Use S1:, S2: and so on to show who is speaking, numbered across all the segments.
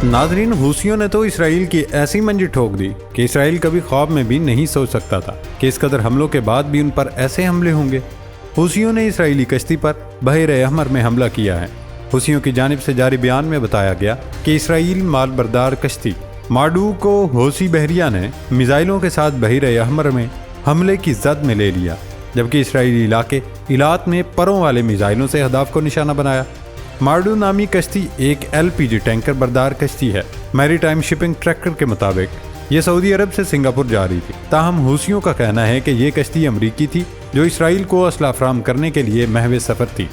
S1: ناظرین، حوثیوں نے تو اسرائیل کی ایسی منجی ٹھوک دی کہ اسرائیل کبھی خواب میں بھی نہیں سوچ سکتا تھا کہ اس قدر حملوں کے بعد بھی ان پر ایسے حملے ہوں گے۔ حوثیوں نے اسرائیلی کشتی پر بحیرہ احمر میں حملہ کیا ہے۔ حوثیوں کی جانب سے جاری بیان میں بتایا گیا کہ اسرائیل مال بردار کشتی مارڈو کو حوثی بحریہ نے میزائلوں کے ساتھ بحیرہ احمر میں حملے کی زد میں لے لیا، جبکہ اسرائیلی علاقے ایلات میں پروں والے میزائلوں سے اہداف کو نشانہ بنایا۔ مارڈو نامی کشتی ایک LPG ٹینکر بردار کشتی ہے۔ میری ٹائم شپنگ ٹریکر کے مطابق یہ سعودی عرب سے سنگاپور جا رہی تھی، تاہم حوثیوں کا کہنا ہے کہ یہ کشتی امریکی تھی جو اسرائیل کو اسلحہ فراہم کرنے کے لیے محو سفر تھی۔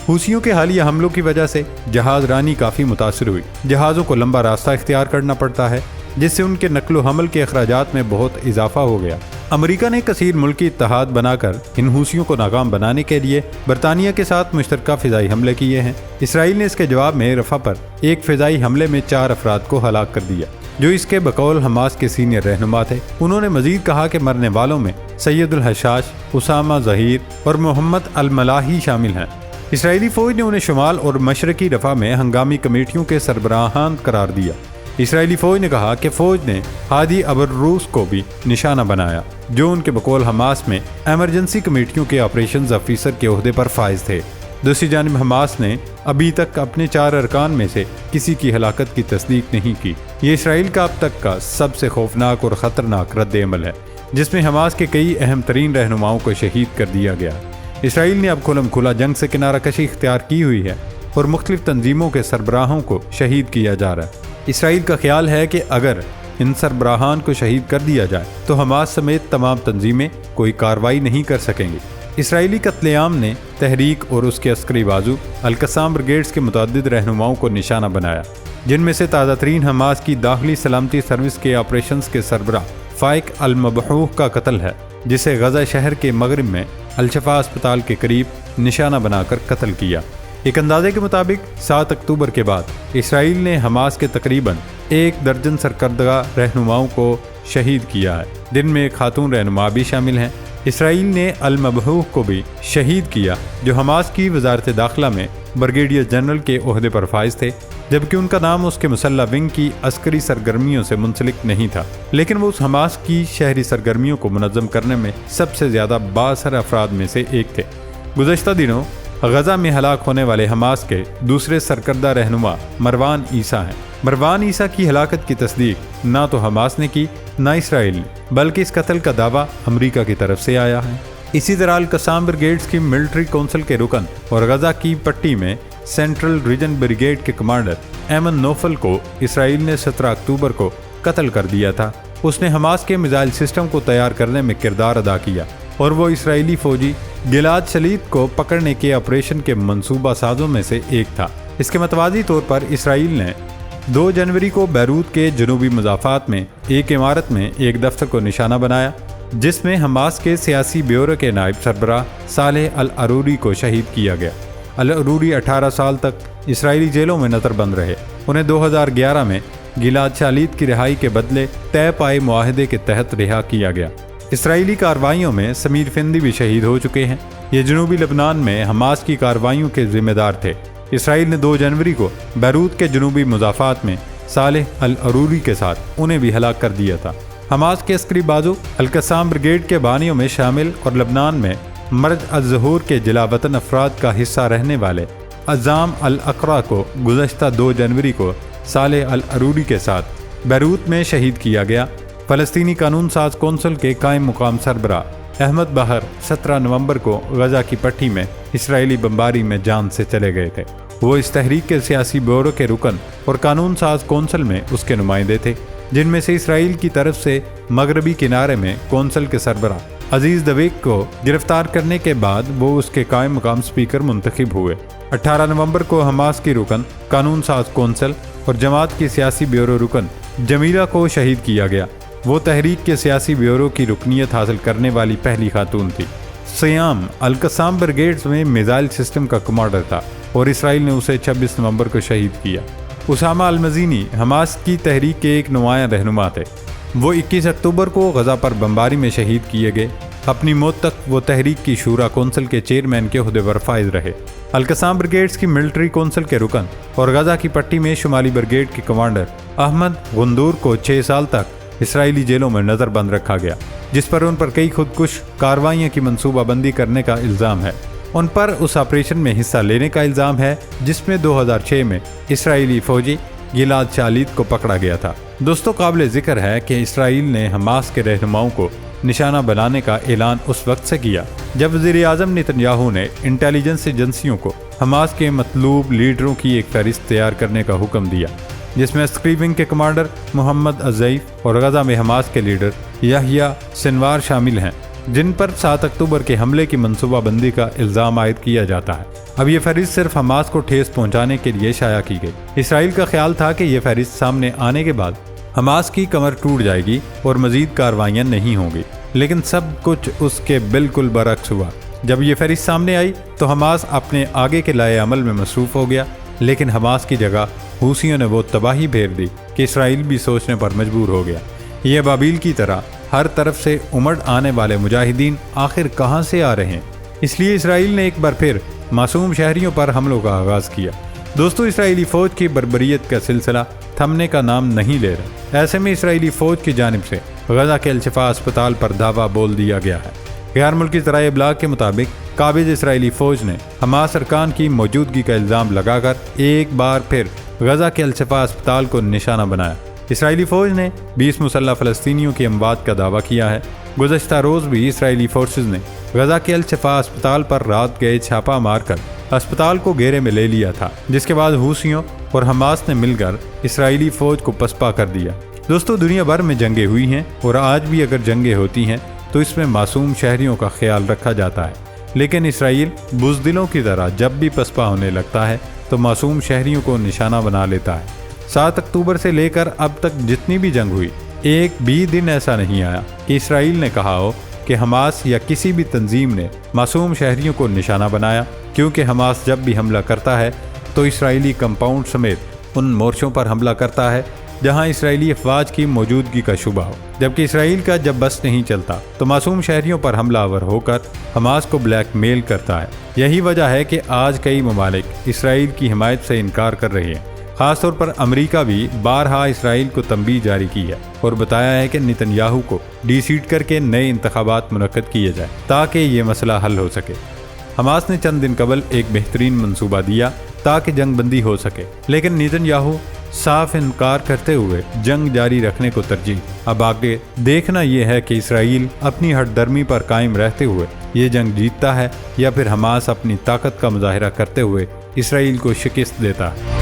S1: حوثیوں کے حالیہ حملوں کی وجہ سے جہاز رانی کافی متاثر ہوئی۔ جہازوں کو لمبا راستہ اختیار کرنا پڑتا ہے، جس سے ان کے نقل و حمل کے اخراجات میں بہت اضافہ ہو گیا۔ امریکہ نے کثیر ملکی اتحاد بنا کر ان حوثیوں کو ناکام بنانے کے لیے برطانیہ کے ساتھ مشترکہ فضائی حملے کیے ہیں۔ اسرائیل نے اس کے جواب میں رفح پر ایک فضائی حملے میں 4 افراد کو ہلاک کر دیا، جو اس کے بقول حماس کے سینئر رہنما تھے۔ انہوں نے مزید کہا کہ مرنے والوں میں سید الحشاش، اسامہ ظہیر اور محمد الملاحی شامل ہیں۔ اسرائیلی فوج نے انہیں شمال اور مشرقی رفح میں ہنگامی کمیٹیوں کے سربراہان قرار دیا۔ اسرائیلی فوج نے کہا کہ فوج نے ہادی ابرروس کو بھی نشانہ بنایا، جو ان کے بقول حماس میں ایمرجنسی کمیٹیوں کے آپریشنز افیسر کے عہدے پر فائز تھے۔ دوسری جانب حماس نے ابھی تک اپنے 4 ارکان میں سے کسی کی ہلاکت کی تصدیق نہیں کی۔ یہ اسرائیل کا اب تک کا سب سے خوفناک اور خطرناک رد عمل ہے، جس میں حماس کے کئی اہم ترین رہنماؤں کو شہید کر دیا گیا۔ اسرائیل نے اب کھلم کھلا جنگ سے کنارہ کشی اختیار کی ہوئی ہے اور مختلف تنظیموں کے سربراہوں کو شہید کیا جا رہا ہے۔ اسرائیل کا خیال ہے کہ اگر ان سربراہان کو شہید کر دیا جائے تو حماس سمیت تمام تنظیمیں کوئی کارروائی نہیں کر سکیں گی۔ اسرائیلی قتل عام نے تحریک اور اس کے عسکری بازو القسام بریگیڈز کے متعدد رہنماؤں کو نشانہ بنایا، جن میں سے تازہ ترین حماس کی داخلی سلامتی سروس کے آپریشنز کے سربراہ فائق المبحوح کا قتل ہے، جسے غزہ شہر کے مغرب میں الشفا اسپتال کے قریب نشانہ بنا کر قتل کیا۔ ایک اندازے کے مطابق 7 اکتوبر کے بعد اسرائیل نے حماس کے تقریباً 1 درجن سرکردہ رہنماؤں کو شہید کیا ہے، جن میں ایک خاتون رہنما بھی شامل ہیں۔ اسرائیل نے المبحوح کو بھی شہید کیا، جو حماس کی وزارت داخلہ میں بریگیڈیئر جنرل کے عہدے پر فائز تھے، جبکہ ان کا نام اس کے مسلح ونگ کی عسکری سرگرمیوں سے منسلک نہیں تھا، لیکن وہ اس حماس کی شہری سرگرمیوں کو منظم کرنے میں سب سے زیادہ بااثر افراد میں سے ایک تھے۔ گزشتہ دنوں غزہ میں ہلاک ہونے والے حماس کے دوسرے سرکردہ رہنما مروان عیسیٰ ہیں۔ مروان عیسیٰ کی ہلاکت کی تصدیق نہ تو حماس نے کی نہ اسرائیل نے، بلکہ اس قتل کا دعویٰ امریکہ کی طرف سے آیا ہے۔ اسی طرح القسام بریگیڈز کی ملٹری کونسل کے رکن اور غزہ کی پٹی میں سینٹرل ریجن بریگیڈ کے کمانڈر ایمن نوفل کو اسرائیل نے 17 اکتوبر کو قتل کر دیا تھا۔ اس نے حماس کے میزائل سسٹم کو تیار کرنے میں کردار ادا کیا اور وہ اسرائیلی فوجی گلاد شلیت کو پکڑنے کے آپریشن کے منصوبہ سازوں میں سے ایک تھا۔ اس کے متوازی طور پر اسرائیل نے 2 جنوری کو بیروت کے جنوبی مضافات میں ایک عمارت میں ایک دفتر کو نشانہ بنایا، جس میں حماس کے سیاسی بیورو کے نائب سربراہ صالح العروری کو شہید کیا گیا۔ العروری 18 سال تک اسرائیلی جیلوں میں نظر بند رہے۔ انہیں 2011 میں گلاد شلیت کی رہائی کے بدلے طے پائے معاہدے کے تحت رہا کیا گیا۔ اسرائیلی کارروائیوں میں سمیر فندی بھی شہید ہو چکے ہیں۔ یہ جنوبی لبنان میں حماس کی کارروائیوں کے ذمہ دار تھے۔ اسرائیل نے 2 جنوری کو بیروت کے جنوبی مضافات میں صالح العروری کے ساتھ انہیں بھی ہلاک کر دیا تھا۔ حماس کے عسکری بازو القسام بریگیڈ کے بانیوں میں شامل اور لبنان میں مرج الظہور کے جلا وطن افراد کا حصہ رہنے والے عزام الاقرا کو گزشتہ 2 جنوری کو صالح العروری کے ساتھ بیروت میں شہید کیا گیا۔ فلسطینی قانون ساز کونسل کے قائم مقام سربراہ احمد بحر 17 نومبر کو غزہ کی پٹی میں اسرائیلی بمباری میں جان سے چلے گئے تھے۔ وہ اس تحریک کے سیاسی بیورو کے رکن اور قانون ساز کونسل میں اس کے نمائندے تھے، جن میں سے اسرائیل کی طرف سے مغربی کنارے میں کونسل کے سربراہ عزیز دویک کو گرفتار کرنے کے بعد وہ اس کے قائم مقام سپیکر منتخب ہوئے۔ 18 نومبر کو حماس کی رکن قانون ساز کونسل اور جماعت کی سیاسی بیورو رکن جمیلہ کو شہید کیا گیا۔ وہ تحریک کے سیاسی بیورو کی رکنیت حاصل کرنے والی پہلی خاتون تھی۔ سیام القسام بریگیڈز میں میزائل سسٹم کا کمانڈر تھا اور اسرائیل نے اسے 26 نومبر کو شہید کیا۔ اسامہ المزینی حماس کی تحریک کے ایک نمایاں رہنما تھے۔ وہ 21 اکتوبر کو غزہ پر بمباری میں شہید کیے گئے۔ اپنی موت تک وہ تحریک کی شورا کونسل کے چیئرمین کے عہدے پر فائز رہے۔ القسام بریگیڈز کی ملٹری کونسل کے رکن اور غزہ کی پٹی میں شمالی بریگیڈ کے کمانڈر احمد غندور کو 6 سال تک اسرائیلی جیلوں میں نظر بند رکھا گیا، جس پر ان پر کئی خودکش کارروائیوں کی منصوبہ بندی کرنے کا الزام ہے۔ ان پر اس آپریشن میں حصہ لینے کا الزام ہے جس میں 2006 میں اسرائیلی فوجی گلاد شالیت کو پکڑا گیا تھا۔ دوستو، قابل ذکر ہے کہ اسرائیل نے حماس کے رہنماؤں کو نشانہ بنانے کا اعلان اس وقت سے کیا جب وزیر اعظم نیتن یاہو نے انٹیلیجنس ایجنسیوں کو حماس کے مطلوب لیڈروں کی ایک فہرست تیار کرنے کا حکم دیا، جس میں عسکری ونگ کے کمانڈر محمد الضعیف اور غزہ میں حماس کے لیڈر یحییٰ سنوار شامل ہیں، جن پر 7 اکتوبر کے حملے کی منصوبہ بندی کا الزام عائد کیا جاتا ہے۔ اب یہ فہرست صرف حماس کو ٹھیس پہنچانے کے لیے شائع کی گئی۔ اسرائیل کا خیال تھا کہ یہ فہرست سامنے آنے کے بعد حماس کی کمر ٹوٹ جائے گی اور مزید کارروائیاں نہیں ہوں گی، لیکن سب کچھ اس کے بالکل برعکس ہوا۔ جب یہ فہرست سامنے آئی تو حماس اپنے آگے کے لائے عمل میں مصروف ہو گیا، لیکن حماس کی جگہ حوثیوں نے وہ تباہی پھیر دی کہ اسرائیل بھی سوچنے پر مجبور ہو گیا، یہ بابیل کی طرح ہر طرف سے امڑ آنے والے مجاہدین آخر کہاں سے آ رہے ہیں؟ اس لیے اسرائیل نے ایک بار پھر معصوم شہریوں پر حملوں کا آغاز کیا۔ دوستو، اسرائیلی فوج کی بربریت کا سلسلہ تھمنے کا نام نہیں لے رہا۔ ایسے میں اسرائیلی فوج کی جانب سے غزہ کے الشفا اسپتال پر دعویٰ بول دیا گیا ہے۔ غیر ملکی ذرائع ابلاغ کے مطابق قابض اسرائیلی فوج نے حماس ارکان کی موجودگی کا الزام لگا کر ایک بار پھر غزہ کے الشفا اسپتال کو نشانہ بنایا۔ اسرائیلی فوج نے 20 مسلح فلسطینیوں کی اموات کا دعویٰ کیا ہے۔ گزشتہ روز بھی اسرائیلی فورسز نے غزہ کے الشفا اسپتال پر رات گئے چھاپہ مار کر اسپتال کو گھیرے میں لے لیا تھا، جس کے بعد حوثیوں اور حماس نے مل کر اسرائیلی فوج کو پسپا کر دیا۔ دوستو، دنیا بھر میں جنگیں ہوئی ہیں اور آج بھی اگر جنگیں ہوتی ہیں تو اس میں معصوم شہریوں کا خیال رکھا جاتا ہے، لیکن اسرائیل بزدلوں کی طرح جب بھی پسپا ہونے لگتا ہے تو معصوم شہریوں کو نشانہ بنا لیتا ہے۔ 7 اکتوبر سے لے کر اب تک جتنی بھی جنگ ہوئی، ایک بھی دن ایسا نہیں آیا کہ اسرائیل نے کہا ہو کہ حماس یا کسی بھی تنظیم نے معصوم شہریوں کو نشانہ بنایا، کیونکہ حماس جب بھی حملہ کرتا ہے تو اسرائیلی کمپاؤنڈ سمیت ان مورچوں پر حملہ کرتا ہے جہاں اسرائیلی افواج کی موجودگی کا شبہ ہو، جبکہ اسرائیل کا جب بس نہیں چلتا تو معصوم شہریوں پر حملہ آور ہو کر حماس کو بلیک میل کرتا ہے۔ یہی وجہ ہے کہ آج کئی ممالک اسرائیل کی حمایت سے انکار کر رہے ہیں۔ خاص طور پر امریکہ بھی بارہا اسرائیل کو تنبیہ جاری کی ہے اور بتایا ہے کہ نیتن یاہو کو ڈی سیٹ کر کے نئے انتخابات منعقد کیے جائیں تاکہ یہ مسئلہ حل ہو سکے۔ حماس نے چند دن قبل ایک بہترین منصوبہ دیا تاکہ جنگ بندی ہو سکے، لیکن نیتن یاہو صاف انکار کرتے ہوئے جنگ جاری رکھنے کو ترجیح۔ اب آگے دیکھنا یہ ہے کہ اسرائیل اپنی ہٹ درمی پر قائم رہتے ہوئے یہ جنگ جیتتا ہے یا پھر حماس اپنی طاقت کا مظاہرہ کرتے ہوئے اسرائیل کو شکست دیتا ہے۔